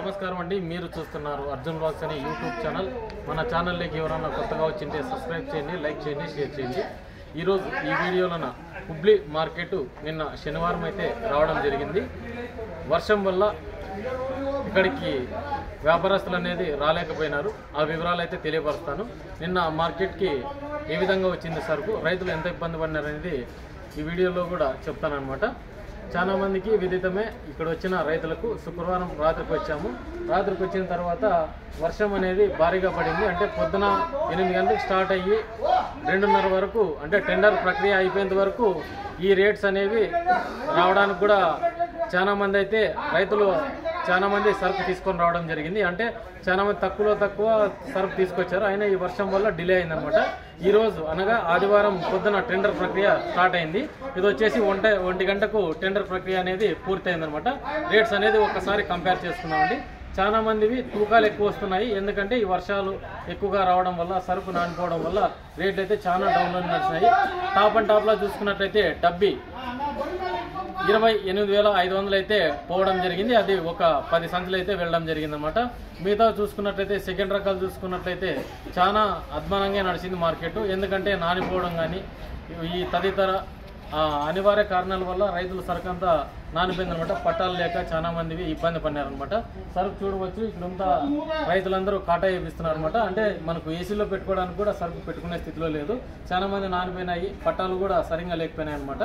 నమస్కారం అండి, మీరు చూస్తున్నారు అర్జున్ వ్లాగ్స్ అనే యూట్యూబ్ ఛానల్. మన ఛానల్లోకి ఎవరైనా కొత్తగా వచ్చింటే సబ్స్క్రైబ్ చేయండి, లైక్ చేయండి, షేర్ చేయండి. ఈరోజు ఈ వీడియోలోన హుబ్లీ మార్కెట్ నిన్న శనివారం అయితే రావడం జరిగింది. వర్షం వల్ల ఇక్కడికి వ్యాపారస్తులు అనేది రాలేకపోయినారు. ఆ వివరాలు అయితే తెలియపరుస్తాను. నిన్న మార్కెట్కి ఏ విధంగా వచ్చింది సరుకు, రైతులు ఎంత ఇబ్బంది పడినారనేది ఈ వీడియోలో కూడా చెప్తానన్నమాట. చాలా మందికి విదితమే ఇక్కడ వచ్చిన రైతులకు శుక్రవారం రాత్రికి వచ్చాము. రాత్రికి వచ్చిన తర్వాత వర్షం అనేది భారీగా పడింది. అంటే పొద్దున 8 గంటలకు స్టార్ట్ అయ్యి 2:30 వరకు, అంటే టెండర్ ప్రక్రియ అయిపోయేంత వరకు ఈ రేట్స్ అనేవి రావడానికి కూడా చాలా మంది అయితే రైతులు చాలా మంది సరుకు తీసుకొని రావడం జరిగింది. అంటే చాలా మంది తక్కువ సరుకు తీసుకొచ్చారు. అయినా ఈ వర్షం వల్ల డిలే అయిందనమాట. ఈరోజు అనగా ఆదివారం పొద్దున టెండర్ ప్రక్రియ స్టార్ట్ అయింది. ఇది వచ్చేసి 1 గంటకు టెండర్ ప్రక్రియ అనేది పూర్తయిందనమాట. రేట్స్ అనేది ఒక్కసారి కంపేర్ చేసుకున్నామండి. చాలా మందివి తూకాలు ఎక్కువ వస్తున్నాయి. ఎందుకంటే ఈ వర్షాలు ఎక్కువగా రావడం వల్ల, సరుకు నానిపోవడం వల్ల రేట్లు అయితే చాలా డౌన్లో నడిచినాయి. టాప్ అండ్ టాప్లో చూసుకున్నట్లయితే డబ్బీ 28,500 అయితే పోవడం జరిగింది. అది ఒక 10 సంచులు అయితే వెళ్ళడం జరిగింది అనమాట. మిగతా చూసుకున్నట్లయితే సెకండ్ రకాలు చూసుకున్నట్లయితే చాలా అద్భుతంగా నడిచింది మార్కెట్. ఎందుకంటే నానిపోవడం కానీ ఈ తదితర అనివార్య కారణాల వల్ల రైతులు సరుకు అంతా నానిపోయింది అనమాట. పట్టాలు లేక చాలా మందివి ఇబ్బంది పడినారనమాట. సరుకు చూడవచ్చు, ఇక్కడంతా రైతులందరూ కాటా వేపిస్తున్నారు అనమాట. అంటే మనకు ఏసీలో పెట్టుకోవడానికి కూడా సరుకు పెట్టుకునే స్థితిలో లేదు. చాలా మంది నానిపోయినాయి, పట్టాలు కూడా సరిగ్గా లేకపోయినాయి అనమాట.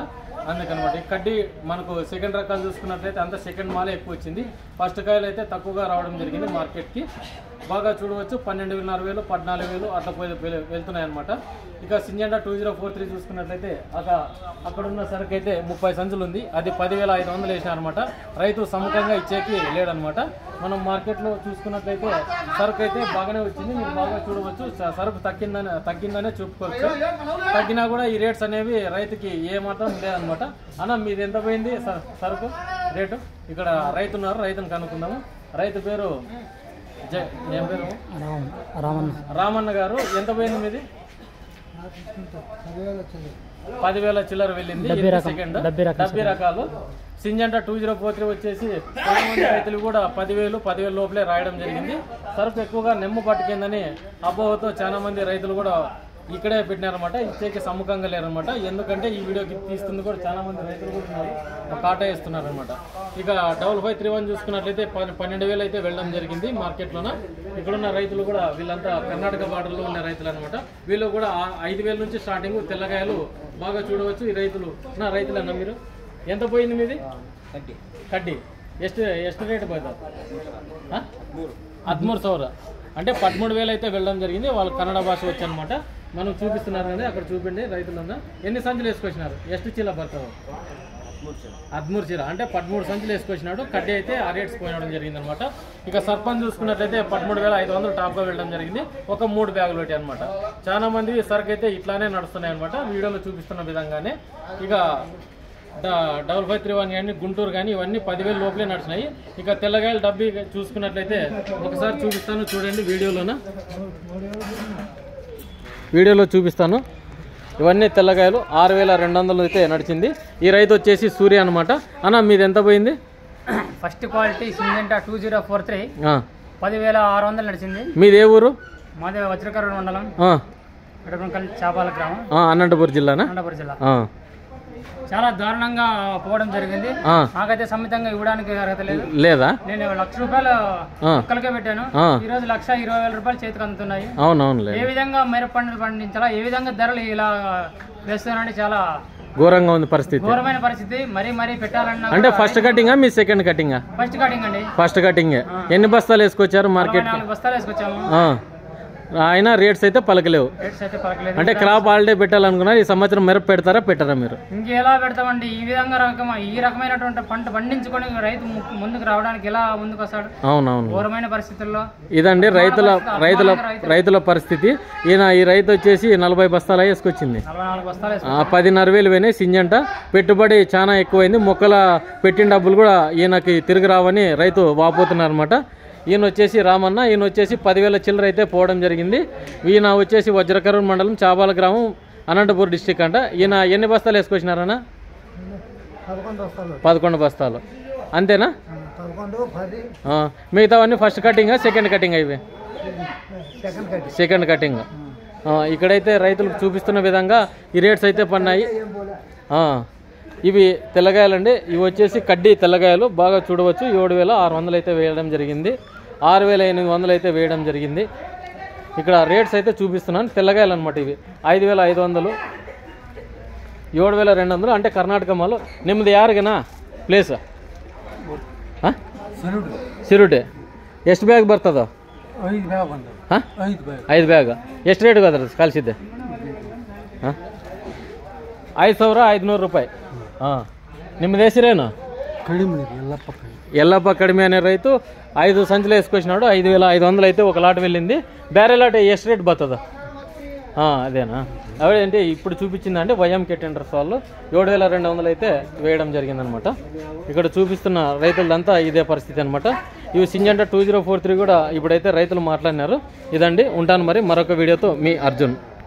అందుకనమాట ఈ కడ్డీ మనకు సెకండ్ రకాలు చూసుకున్నట్లయితే అంత సెకండ్ మాలే ఎక్కువ వచ్చింది. ఫస్ట్ కాయలు అయితే తక్కువగా రావడం జరిగింది మార్కెట్కి. బాగా చూడవచ్చు, 12,500, 14,000 అట్లా వెళ్తున్నాయి అనమాట. ఇక సింజెండా 2043 చూసుకున్నట్లయితే అక్కడున్న సరుకు అయితే 30 సంచులు ఉంది. అది 10,500 వేసినారనమాట. రైతు సముఖంగా ఇచ్చేకి లేదనమాట. మనం మార్కెట్లో చూసుకున్నట్లయితే సరుకు అయితే బాగానే వచ్చింది. మీరు బాగా చూడవచ్చు, సరుకు తగ్గిందనే చెప్పుకోవచ్చు. తగ్గినా కూడా ఈ రేట్స్ అనేవి రైతుకి ఏమాత్రం లేదనమాట. అన్న మీది ఎంత పోయింది సరుకు రేటు? ఇక్కడ రైతు ఉన్నారు, రైతుని కనుక్కుందాము. రైతు పేరు ఏం పేరు? రామన్న గారు. ఎంత పోయింది మీది? 10,000 చిల్లర వెళ్ళింది. సెకండ్ డబ్బీ రకాలు. సింజెండా 2043 వచ్చేసి చాలా మంది రైతులు కూడా 10,000 లోపలే రాయడం జరిగింది. సరుకు ఎక్కువగా నెమ్ము పట్టుకుందని అపోహతో చాలా మంది రైతులు కూడా ఇక్కడే పెట్టినారనమాట. ఇచ్చేకి సముఖంగా లేరనమాట. ఎందుకంటే ఈ వీడియోకి తీస్తుంది కూడా చాలా మంది రైతులు కూడా ఉన్నారు, కాటా వేస్తున్నారనమాట. ఇక 5531 చూసుకున్నట్లయితే 12,000 అయితే వెళ్ళడం జరిగింది మార్కెట్లోన. ఇక్కడున్న రైతులు కూడా వీళ్ళంతా కర్ణాటక బార్డర్లో ఉన్న రైతులు అనమాట. వీళ్ళు కూడా 5,000 నుంచి స్టార్టింగ్ తెల్లగాయలు బాగా చూడవచ్చు. ఈ రైతులన్నా మీరు ఎంత పోయింది మీది? కడ్డీ ಎಷ್ಟು రేటు పోతారు? 13,000 అంటే 13,000 అయితే వెళ్ళడం జరిగింది. వాళ్ళు కన్నడ భాష వచ్చనమాట. మనం చూపిస్తున్నారు కానీ అక్కడ చూపిండి. రైతులన్నా ఎన్ని సంచులు వేసుకొచ్చినారు? ಎಷ್ಟು చీల పడతారు? 13 చీల అంటే 13 సంచులు వేసుకొచ్చినాడు. కడ్డీ అయితే ఆ రేట్స్ పోయడం జరిగింది అనమాట. ఇక సర్పంచ్ చూసుకున్నట్లయితే 13,500 టాప్గా వెళ్ళడం జరిగింది. ఒక 3 బ్యాగులు పెట్టి అనమాట. చాలా మంది సరుకు అయితే ఇట్లానే నడుస్తున్నాయి అనమాట, వీడియోలో చూపిస్తున్న విధంగానే. ఇక 5531 కానీ గుంటూరు కానీ ఇవన్నీ 10,000 లోపలే నడిచినాయి. ఇక తెల్లగాయలు డబ్బీ చూసుకున్నట్లయితే ఒకసారి చూపిస్తాను, చూడండి వీడియోలో చూపిస్తాను. ఇవన్నీ తెల్లగాయలు 6,200 అయితే నడిచింది. ఈ రైతు వచ్చేసి సూర్య అనమాట. అన్న మీది ఎంత పోయింది? ఫస్ట్ క్వాలిటీ సింజెండా 2043 10,600 నడిచింది. మీది ఏ ఊరు? మాది వజ్రకర మండలం, చాపాల గ్రామం, అనంతపురం జిల్లానా? అనంతపురం జిల్లా. చాలా దారుణంగా పోవడం జరిగింది. నాకైతే సమితంగా ఇవ్వడానికి అర్హత లేదా. నేను 1,00,000 రూపాయలు ఒక్కరికే పెట్టాను. ఈ రోజు 1,20,000 రూపాయలు చేతికి అందుతున్నాయి. ఏ విధంగా మిరప పంటలు పండించాలా, ఏ విధంగా ధరలు ఇలా వేస్తున్నారంటే చాలా ఘోరంగా ఉంది పరిస్థితి, ఘోరమైన పరిస్థితి. మరీ పెట్టాలన్నా అంటే ఫస్ట్ కటింగ్ మీ సెకండ్ కటింగ్? ఫస్ట్ కటింగ్ అండి. First cutting. ఎన్ని బస్తాలు వేసుకొచ్చారు మార్కెట్? 4 బస్తాలు వేసుకొచ్చాము. అయినా రేట్స్ అయితే పలకలేవు. అంటే క్రాప్ హాలిడే పెట్టాలనుకున్నారు. ఈ సంవత్సరం మిరప పెట్టారా మీరు? ఇంకెలా పెడతామండి? ఈ రకమైనటువంటి పంట పండించుకొని రైతు ముందుకు రావడానికి ఎలా ముందుకు వస్తాడు? అవునవును, ఘోరమైన పరిస్థితుల్లో ఇదండి రైతుల పరిస్థితి. ఈ రైతు వచ్చేసి 40 బస్తాలు వేసుకొచ్చింది. 44 బస్తాలు 10,500 పోయినాయి. సింజంట పెట్టుబడి చాలా ఎక్కువైంది. మొక్కల పెట్టిన డబ్బులు కూడా ఈయనకి తిరిగి రావని రైతు వాపోతున్నారు అనమాట. ఈయన వచ్చేసి రామన్న. ఈయన వచ్చేసి 10,000 చిల్లర అయితే పోవడం జరిగింది. ఈయన వచ్చేసి వజ్రకరూరు మండలం, చాబాల గ్రామం, అనంతపూర్ డిస్టిక్ అంట. ఈయన ఎన్ని బస్తాలు వేసుకొచ్చినారన్నా? 11 బస్తాలు. అంతేనా? మిగతావన్నీ ఫస్ట్ కటింగ్ సెకండ్ కటింగ్ ఇవి సెకండ్ కటింగ్. ఇక్కడైతే రైతులకు చూపిస్తున్న విధంగా ఈ రేట్స్ అయితే పడినాయి. ఇవి తెల్లగాయలండి. ఇవి వచ్చేసి కడ్డీ తెల్లగాయలు బాగా చూడవచ్చు. 7,600 అయితే వేయడం జరిగింది, 6,800 అయితే వేయడం జరిగింది. ఇక్కడ రేట్స్ అయితే చూపిస్తున్నాను. తెల్లగాయలు అనమాట ఇవి 5,500, 7,200 అంటే ಕರ್ನಾಟಕ ಮಾಲು. ನಿಮ್ಮದು ಯಾರಿಗೇನಾ ಪ್ಲೇಸ್? ಸಿರುಡೆ. ಎಷ್ಟು ಬ್ಯಾಗ್ ಬರ್ತದ? 5 ಬ್ಯಾಗ್. ಎಷ್ಟು ರೇಟ್ಗೆ ಅದ್ರ ಕಳಿಸಿದ್ದೆ? 5,500 ರೂಪಾಯಿ. ನಿಮ್ಮದು ಹೆಸರೇನು? ఎల్లప్ప కడిమి అనే రైతు 5 సంచులు వేసుకొచ్చినాడు. 5,500 అయితే ఒక లాట్ వెళ్ళింది. ಬೇರೆ లాట్ ಎಷ್ಟು రేట్ బతుందా? అదేనా? అవేంటి ఇప్పుడు చూపించిందంటే వైఎంకే టెండర్స్ వాళ్ళు 7,200 అయితే వేయడం జరిగిందనమాట. ఇక్కడ చూపిస్తున్న రైతులదంతా ఇదే పరిస్థితి అనమాట. ఇవి సింజంటా 2043 కూడా ఇప్పుడైతే రైతులు మాట్లాడినారు. ఇదండి, ఉంటాను మరి మరొక వీడియోతో. మీ అర్జున్.